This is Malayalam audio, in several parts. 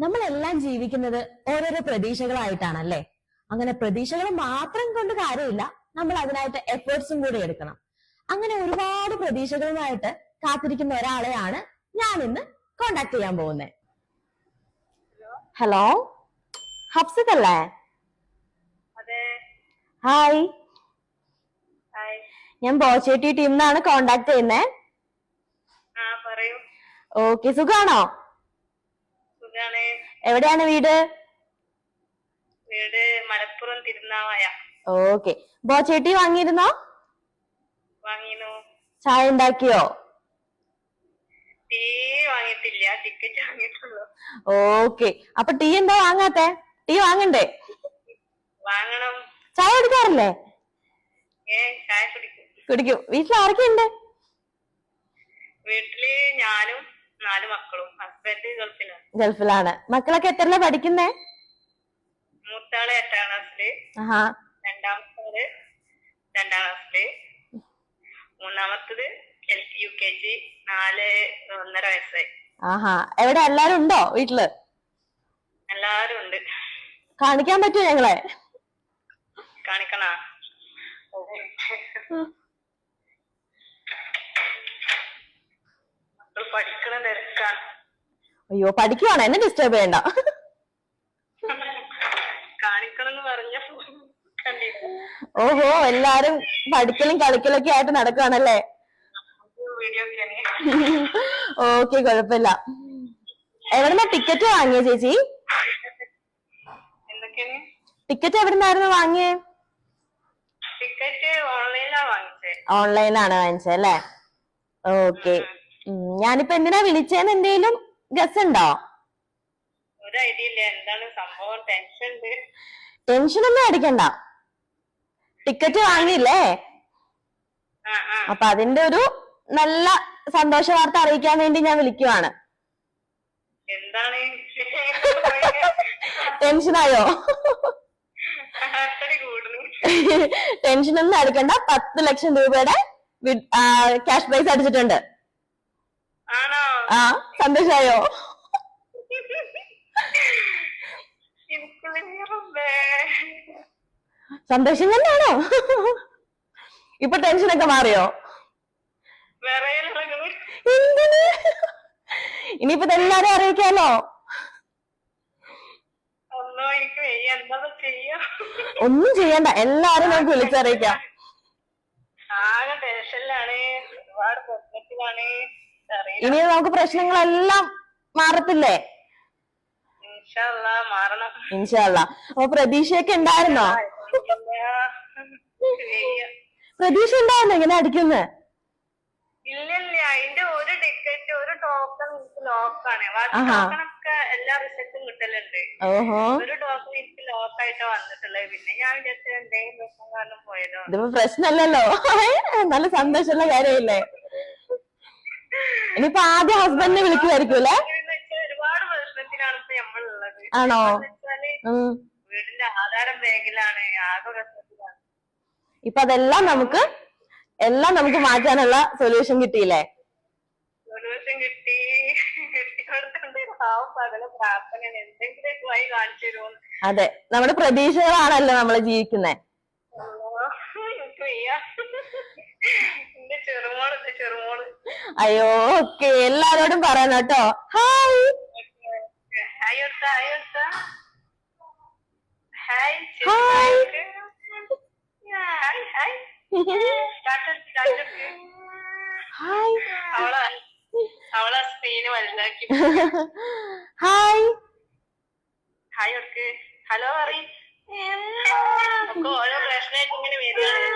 നമ്മളെല്ലാം ജീവിക്കുന്നത് ഓരോരോ പ്രതീക്ഷകളായിട്ടാണല്ലേ. അങ്ങനെ പ്രതീക്ഷകൾ മാത്രം കൊണ്ട് കാര്യമില്ല, നമ്മൾ അതിനായിട്ട് എഫേർട്സും കൂടി എടുക്കണം. അങ്ങനെ ഒരുപാട് പ്രതീക്ഷകളുമായിട്ട് കാത്തിരിക്കുന്ന ഒരാളെയാണ് ഞാൻ ഇന്ന് കോണ്ടാക്ട് ചെയ്യാൻ പോകുന്നത്. ഹലോ, ഹഫ്സത്ത് അല്ലേ? ഹായ്, ഞാൻ ബോച്ചേട്ടി ടീമിന്നാണ് കോണ്ടാക്ട് ചെയ്യുന്നേ. ഓക്കെ, സുഖാണോ? എവിടെയാണ് വീട്? വീട് മലപ്പുറം തിരുനാവായ. ഓക്കെ, ബോച്ചേട്ടി വാങ്ങിയിരുന്നോ? വാങ്ങിനു. ചായ ഉണ്ടാക്കിയോ? ടീ വാങ്ങിയിട്ടില്ല, ടിക്കറ്റ് വാങ്ങിയിട്ടുള്ളൂ. ഓക്കെ, അപ്പൊ ടീ എന്താ വാങ്ങാത്തെ? ടീ വാങ്ങണ്ടേ? വാങ്ങണം. ചായ കുടിക്കാറില്ലേ? ചായ കുടിക്കും. കുടിക്കും. വീട്ടിൽ ആരൊക്കെയുണ്ട്? വീട്ടില് ഞാനും 4 മക്കളും. ഹസ്ബൻഡ് ഗൾഫിലാണ്. ഗൾഫിലാണ്. മക്കളൊക്കെ എത്രല്ല പഠിക്കുന്നേ? മൂത്താള് 8ാം ക്ലാസ്സില്, രണ്ടാമത്താള് 2ാം ക്ലാസ്സില്, മൂന്നാമത്തത് UKG, 4.5 വയസ്സായി. ആഹാ, എവിടെ എല്ലാരും ഉണ്ടോ വീട്ടില്? എല്ലാരും ഉണ്ട്. കാണിക്കാൻ പറ്റുമോ ഞങ്ങളെ? കാണിക്കണ? മക്കൾ പഠിക്കണ തിരക്കാണ്. അയ്യോ, പഠിക്കുവാണ്, എന്നെ ഡിസ്റ്റർബ് ചെയ്യണ്ട. കാണിക്കണമെന്ന് പറഞ്ഞ ഓഹോ, എല്ലാരും പഠിക്കലും കളിക്കലൊക്കെ ആയിട്ട് നടക്കുകയാണല്ലേ? ഓക്കെ, കുഴപ്പമില്ല. എവിടുന്നാ ടിക്കറ്റ് വാങ്ങിയ ചേച്ചി? ടിക്കറ്റ് എവിടുന്നായിരുന്നു വാങ്ങിയേ? ടിക്കറ്റ് ഓൺലൈനിലാണ് വാങ്ങിച്ചേ. ഓൺലൈനാണ് വാങ്ങിച്ചല്ലേ? ഓക്കെ. ഞാനിപ്പോ എന്തിനാ വിളിച്ചേന്ന് എന്തെങ്കിലും ഗസ് ഉണ്ടോ? ഒരു ഐഡിയ ഇല്ല, എന്താണ് സംഭവം? ടെൻഷൻ ഉണ്ട്. ടെൻഷനൊന്നും അടിക്കണ്ട. ടിക്കറ്റ് വാങ്ങിയില്ലേ, അപ്പൊ അതിന്റെ ഒരു നല്ല സന്തോഷ വാർത്ത അറിയിക്കാൻ വേണ്ടി ഞാൻ വിളിക്കുവാണ്. എന്താണ്? ടെൻഷനായോ? ടെൻഷനൊന്നും അടിക്കണ്ട. 10 ലക്ഷം രൂപയുടെ ക്യാഷ് പ്രൈസ് അടിച്ചിട്ടുണ്ട്. ആ, സന്തോഷായോ? സന്തോഷം തന്നെയാണോ? ഇപ്പൊ ടെൻഷനൊക്കെ മാറിയോ? എന്തിന്? ഇനിയിപ്പോ എല്ലാരും അറിയിക്കാലോ. ഒന്നും ചെയ്യണ്ട, എല്ലാരും നമുക്ക് വിളിച്ചറിയിക്കാം. ആകെ ടെൻഷനിലാണ്, ഒരുപാട് പ്രശ്നത്തിലാണ്. ഇനി നമുക്ക് പ്രശ്നങ്ങളെല്ലാം മാറത്തില്ലേ? ഇൻഷാ അല്ലാഹ് മാറണം. ഇൻഷാ അല്ലാഹ്. അപ്പൊ പ്രതീക്ഷയൊക്കെ ഉണ്ടായിരുന്നോ? പ്രതീക്ഷ ഉണ്ടായിരുന്നോ ഇങ്ങനെ അടിക്കുന്ന്? ഇല്ലില്ല, അതിന്റെ ഒരു ടിക്കറ്റ്, ഒരു ടോക്കൺ ലോക്കാണ്. ടോക്കണൊക്കെ എല്ലാ റിസൾട്ടും കിട്ടലുണ്ട്. ഒരു ടോക്കൺ എനിക്ക് ലോക്കായിട്ട് വന്നിട്ടുള്ളത്. പിന്നെ ഞാൻ വിചാരിച്ചത് എന്തെങ്കിലും പ്രശ്നം കാരണം പോയതോ. ഇതിപ്പോ പ്രശ്നമല്ലല്ലോ, നല്ല സന്തോഷമുള്ള കാര്യമില്ലേ? ഇനിയിപ്പോ ആദ്യം ഹസ്ബൻഡിനെ വിളിക്കുമായിരിക്കൂല്ലേ? ഒരുപാട് പ്രശ്നത്തിലാണ് ഇപ്പൊ നമ്മളുള്ളത്. ആണോ? വീടിന്റെ ആധാരം ബാങ്കിലാണ്, ആകെ പ്രശ്നത്തിലാണ്. ഇപ്പൊ അതെല്ലാം നമുക്ക് മാറ്റാനുള്ള സൊല്യൂഷൻ കിട്ടിയില്ലേ? സൊല്യൂഷൻ കിട്ടി. പ്രാർത്ഥനയാണ്, എന്തെങ്കിലും വഴി കാണിച്ചു തരുമോ? അതെ, നമ്മുടെ പ്രതീക്ഷകളാണല്ലോ നമ്മള് ജീവിക്കുന്നേ. ചെറുമോള്. അയ്യോ, ഓക്കെ, എല്ലാരോടും പറയണം കേട്ടോ. ഹായ്, അവളെ സ്ക്രീന് വലുതാക്കി. ഹായ്, ഹായ് ഓർക്ക്. ഹലോ പറയും. ഓരോ പ്രശ്നമായിട്ട് ഇങ്ങനെ വരികയാണ്.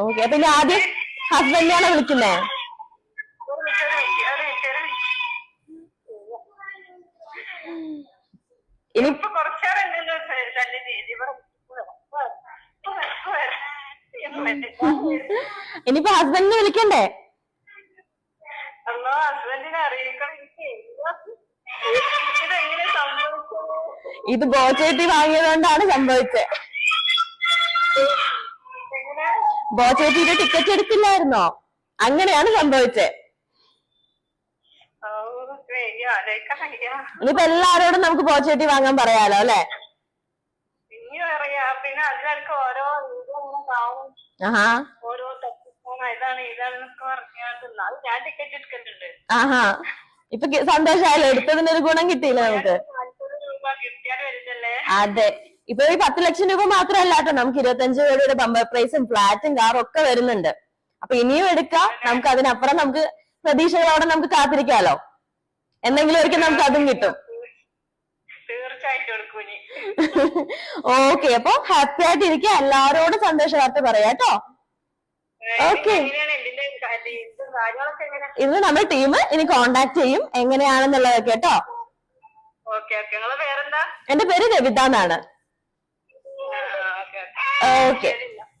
ഓക്കെ, പിന്നെ ആദ്യം ഹസ്ബൻഡിനെയാണോ വിളിക്കുന്നേ? ഇനിയിപ്പോ കുറച്ചേരം ഇനിയിപ്പോ ഹസ്ബൻഡിനെ വിളിക്കണ്ടേ? അല്ലോ, ഹസ്ബൻഡിനെ അറിയിക്കണം. ഇതെങ്ങനെ സംഭവിച്ചു? ഇത് ബോച്ചേട്ടി വാങ്ങിയതുകൊണ്ടാണ് സംഭവിച്ചത്. ബോച്ചേട്ടിയുടെ ടിക്കറ്റ് എടുത്തില്ലായിരുന്നോ? അങ്ങനെയാണ് സംഭവിച്ചത്. ആലോചിക്കാൻ വയ്യ. ഇനിയിപ്പോ എല്ലാരോടും നമുക്ക് ബോച്ചേട്ടി വാങ്ങാൻ പറയാലോ അല്ലെ? ഇനി പറയാ. പിന്നെ അതിലൊക്കെ ഓരോ ഇങ്ങനെ കാണും, ആഹാ ഓരോ തപ്പിപ്പോണ ഇതാണെന്നൊക്കെ പറഞ്ഞാൽ ഞാൻ ടിക്കറ്റ് എടുക്കുന്നുണ്ട്. ആഹാ ഇപ്പൊ സന്തോഷായല്ലോ, എടുത്തതിനൊരു ഗുണം കിട്ടിയില്ലേ നമുക്ക്? 40 രൂപ കിട്ടിയാൽ വരുന്നല്ലേ. അതെ, ഇപ്പൊ ഈ 10 ലക്ഷം രൂപ മാത്രമല്ല കേട്ടോ, നമുക്ക് 25 കോടിയുടെ ബമ്പർ പ്രൈസും ഫ്ലാറ്റും കാറും ഒക്കെ വരുന്നുണ്ട്. അപ്പൊ ഇനിയും എടുക്കാം, നമുക്ക് അതിനപ്പുറം നമുക്ക് പ്രതീക്ഷകളോടെ നമുക്ക് കാത്തിരിക്കാലോ. എന്തെങ്കിലും ഒരിക്കൽ നമുക്ക് അതും കിട്ടും. തീർച്ചയായിട്ടും എടുക്കും ഇനി. ഓക്കെ, അപ്പൊ ഹാപ്പി ആയിട്ട് ഇരിക്കുക, എല്ലാരോടും സന്തോഷ വാർത്ത പറയാട്ടോ. ഓക്കെ, ഇന്ന് നമ്മുടെ ടീം ഇനി കോണ്ടാക്ട് ചെയ്യും എങ്ങനെയാണെന്നുള്ളത് കേട്ടോ. എന്റെ പേര് രവിത എന്നാണ്. Okay,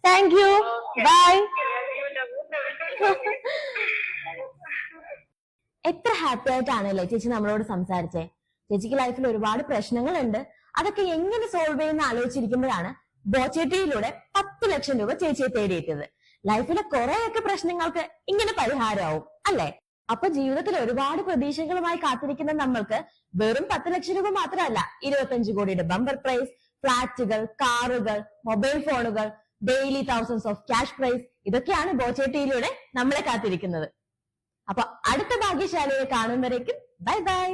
thank you, bye. എത്ര ഹാപ്പി ആയിട്ടാണല്ലേ ചേച്ചി നമ്മളോട് സംസാരിച്ചേ. ചേച്ചിക്ക് ലൈഫിൽ ഒരുപാട് പ്രശ്നങ്ങളുണ്ട്, അതൊക്കെ എങ്ങനെ സോൾവ് ചെയ്യുന്ന ആലോചിച്ചിരിക്കുമ്പോഴാണ് ബോച്ചേട്ടിയിലൂടെ 10 ലക്ഷം രൂപ ചേച്ചിയെ തേടിയെത്തിയത്. ലൈഫിലെ കുറെയൊക്കെ പ്രശ്നങ്ങൾക്ക് ഇങ്ങനെ പരിഹാരമാവും അല്ലെ? അപ്പൊ ജീവിതത്തിൽ ഒരുപാട് പ്രതീക്ഷകളുമായി കാത്തിരിക്കുന്ന നമ്മൾക്ക് വെറും 10 ലക്ഷം രൂപ മാത്രമല്ല, 25 കോടിയുടെ ബമ്പർ പ്രൈസ്, ഫ്ലാറ്റുകൾ, കാറുകൾ, മൊബൈൽ ഫോണുകൾ, daily thousands of cash prize, ഇതൊക്കെയാണ് ബോച്ചേട്ടിയിലൂടെ നമ്മളെ കാത്തിരിക്കുന്നത്. അപ്പൊ അടുത്ത ഭാഗ്യശാലിയെ കാണുമ്പോഴേക്കും ബൈ ബൈ.